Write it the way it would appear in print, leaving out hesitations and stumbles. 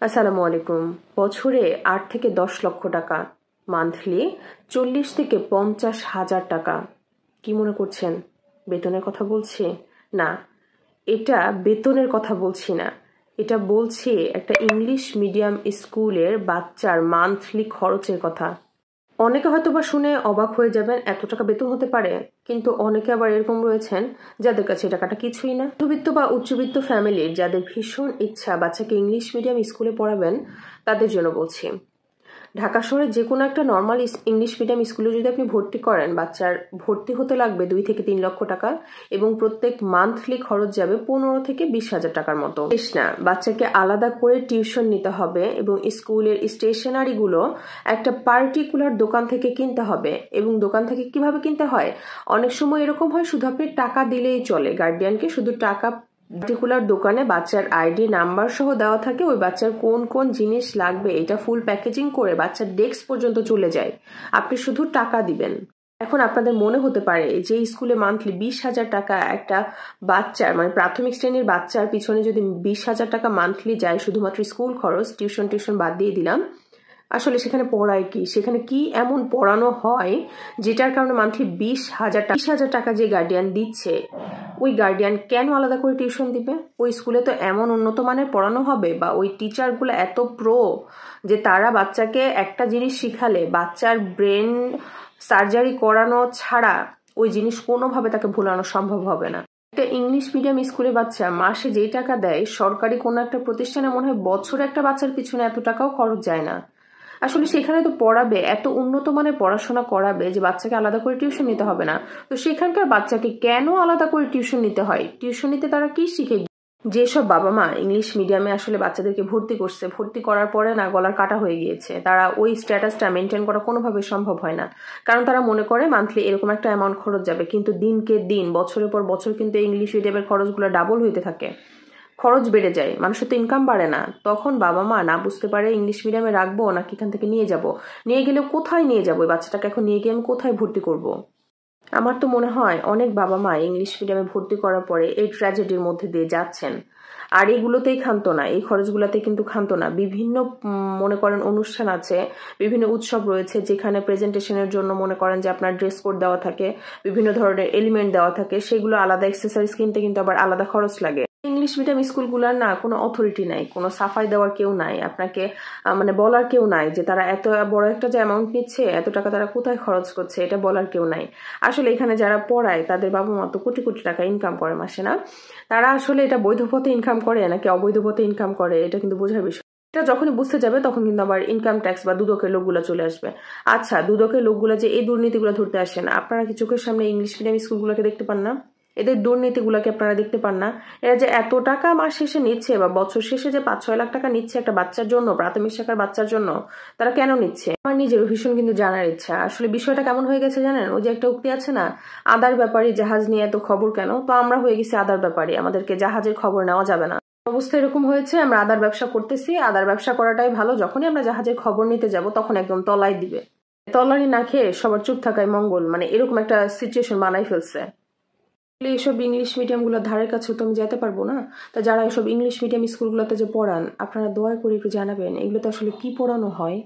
আসসালামু আলাইকুম। বছরে 8 থেকে 10 লক্ষ টাকা, মান্থলি 40 থেকে 50,000 টাকা। কি মনে করছেন বেতনের কথা বলছি? না, এটা বেতনের কথা বলছি না, এটা বলছি একটা ইংলিশ মিডিয়াম স্কুলের বাচ্চার মান্থলি খরচের কথা। অনেকে হয়তো বা শুনে অবাক হয়ে যাবেন, এত টাকা বেতন হতে পারে? কিন্তু অনেকে আবার এরকম রয়েছেন যাদের কাছে এই টাকাটা কিছুই না। মধ্যবিত্ত বা উচ্চবিত্ত ফ্যামিলির যাদের ভীষণ ইচ্ছা বাচ্চাকে ইংলিশ মিডিয়াম স্কুলে পড়াবেন, তাদের জন্য বলছি, ঢাকা শহরে যে কোনো একটা নর্মাল ইংলিশ মিডিয়াম স্কুলে যদি আপনি ভর্তি করেন, বাচ্চার ভর্তি হতে লাগবে 2 থেকে 3 লক্ষ টাকা এবং প্রত্যেক মান্থলি খরচ যাবে 15 থেকে 20,000 টাকার মতো। বেশ না, বাচ্চাকে আলাদা করে টিউশন নিতে হবে এবং স্কুলের স্টেশনারিগুলো একটা পার্টিকুলার দোকান থেকে কিনতে হবে। এবং দোকান থেকে কিভাবে কিনতে হয়, অনেক সময় এরকম হয় শুধু আপনি টাকা দিলেই চলে, গার্ডিয়ানকে শুধু টাকা, পার্টিকুলার দোকানে বাচ্চার আইডি নাম্বার সহ দেওয়া থাকে, ওই বাচ্চার কোন কোন জিনিস লাগবে এটা ফুল প্যাকেজিং করে বাচ্চার ডেস্ক পর্যন্ত চলে যায়, আপনি শুধু টাকা দিবেন। এখন আপনাদের মনে হতে পারে যে স্কুলে মান্থলি 20,000 টাকা একটা বাচ্চার, মানে প্রাথমিক শ্রেণীর বাচ্চার পিছনে যদি 20,000 টাকা মান্থলি যায় শুধুমাত্র স্কুল খরচ, টিউশন বাদ দিয়ে দিলাম, আসলে সেখানে পড়ায় কি, সেখানে কি এমন পড়ানো হয় যেটার কারণে মান্থলি 20,000 টাকা যে গার্ডিয়ান দিচ্ছে, ওই গার্ডিয়ান কেন আলাদা করে টিউশন দিবে? ওই স্কুলে তো এমন উন্নত মানের পড়ানো হবে বা ওই টিচারগুলো এত প্রো যে তারা বাচ্চাকে একটা জিনিস শিখালে বাচ্চার ব্রেন সার্জারি করানো ছাড়া ওই জিনিস কোনোভাবে তাকে ভুলানো সম্ভব হবে না। একটা ইংলিশ মিডিয়াম স্কুলে বাচ্চা মাসে যেই টাকা দেয়, সরকারি কোনো একটা প্রতিষ্ঠানে মনে হয় বছরে একটা বাচ্চার পিছনে এত টাকাও খরচ যায় না। আসলে সেখানে তো পড়াবে, এত উন্নত মানের পড়াশোনা করাবে যে বাচ্চাকে আলাদা করে টিউশন নিতে হবে না। তো সেখানকার বাচ্চাকে কেন আলাদা করে টিউশন নিতে হয়? টিউশন নিতে তারা কি শিখে? যেসব বাবা মা ইংলিশ মিডিয়ামে আসলে বাচ্চাদেরকে ভর্তি করছে, ভর্তি করার পরে না গলার কাটা হয়ে গিয়েছে, তারা ওই স্ট্যাটাসটা মেনটেন করা কোনোভাবে সম্ভব হয় না। কারণ তারা মনে করে মান্থলি এরকম একটা অ্যামাউন্ট খরচ যাবে, কিন্তু দিনকে দিন বছরের পর বছর কিন্তু ইংলিশ মিডিয়ামের খরচগুলো ডাবল হইতে থাকে, খরচ বেড়ে যায়, মানুষের তো ইনকাম বাড়ে না। তখন বাবা মা না বুঝতে পারে ইংলিশ মিডিয়ামে রাখবো নাকি এখান থেকে নিয়ে যাব, নিয়ে গেলে কোথায় নিয়ে যাবো, বাচ্চাটাকে এখন নিয়ে গিয়ে আমি কোথায় ভর্তি করব। আমার তো মনে হয় অনেক বাবা মা ইংলিশ মিডিয়ামে ভর্তি করার পরে এই ট্র্যাজেডির মধ্যে দিয়ে যাচ্ছেন। আর এইগুলোতেই ক্ষান্ত না, এই খরচগুলোতে কিন্তু ক্ষান্ত না। বিভিন্ন মনে করেন অনুষ্ঠান আছে, বিভিন্ন উৎসব রয়েছে যেখানে প্রেজেন্টেশনের জন্য মনে করেন যে আপনার ড্রেস কোড দেওয়া থাকে, বিভিন্ন ধরনের এলিমেন্ট দেওয়া থাকে, সেগুলো আলাদা এক্সেসরিজ কিনতে কিন্তু আবার আলাদা খরচ লাগে। ইংলিশ মিডিয়াম স্কুলগুলোর না কোনো অথরিটি নাই, কোনো সাফাই দেওয়ার কেউ নাই, আপনাকে মানে বলার কেউ নাই যে তারা এত বড় একটা যে অ্যামাউন্ট নিচ্ছে, এত টাকা তারা কোথায় খরচ করছে, এটা বলার কেউ নাই। আসলে এখানে যারা পড়ায় তাদের বাবা মা তো কোটি কোটি টাকা ইনকাম করে মাসে, না? তারা আসলে এটা বৈধ পথে ইনকাম করে নাকি অবৈধ পথে ইনকাম করে, এটা কিন্তু বোঝার বিষয়। এটা যখনই বুঝতে যাবে তখন কিন্তু আবার ইনকাম ট্যাক্স বা দুদকের লোকগুলো চলে আসবে। আচ্ছা, দুদকের লোকগুলো যে এই দুর্নীতিগুলো ধরতে আসে না, আপনারা কি চোখের সামনে ইংলিশ মিডিয়াম স্কুলগুলোকে দেখতে পান না? এদের দুর্নীতিগুলোকে আপনারা দেখতে পান না? এরা যে এত টাকা মাস শেষে নিচ্ছে বা বছর শেষে যে 5-6 লাখ টাকা নিচ্ছে একটা বাচ্চার জন্য, প্রাথমিক শাখার বাচ্চার জন্য, তারা কেন নিচ্ছে? আমার নিজের ভীষণ কিন্তু জানার ইচ্ছা। আসলে বিষয়টা কেমন হয়ে গেছে জানেন, ওই যে একটা উক্তি আছে না, আদার ব্যাপারে জাহাজ নিয়ে এত খবর কেন? তো আমরা হয়ে গেছি আদার ব্যাপারে, আমাদেরকে জাহাজের খবর নেওয়া যাবে না। অবস্থা এরকম হয়েছে, আমরা আদার ব্যবসা করতেছি, আদার ব্যবসা করাটাই ভালো, যখনই আমরা জাহাজের খবর নিতে যাব তখন একদম তলায় দিবে। তলারি না খেয়ে সবার চুপ থাকাই মঙ্গল, মানে এরকম একটা সিচুয়েশন বানাই ফেলছে। এইসব ইংলিশ মিডিয়ামগুলোর ধারের কাছেও তো আমি যেতে পারবো না। তা যারা এসব ইংলিশ মিডিয়াম স্কুলগুলোতে যে পড়ান, আপনারা দয়া করে একটু জানাবেন এগুলোতে আসলে কি পড়ানো হয়।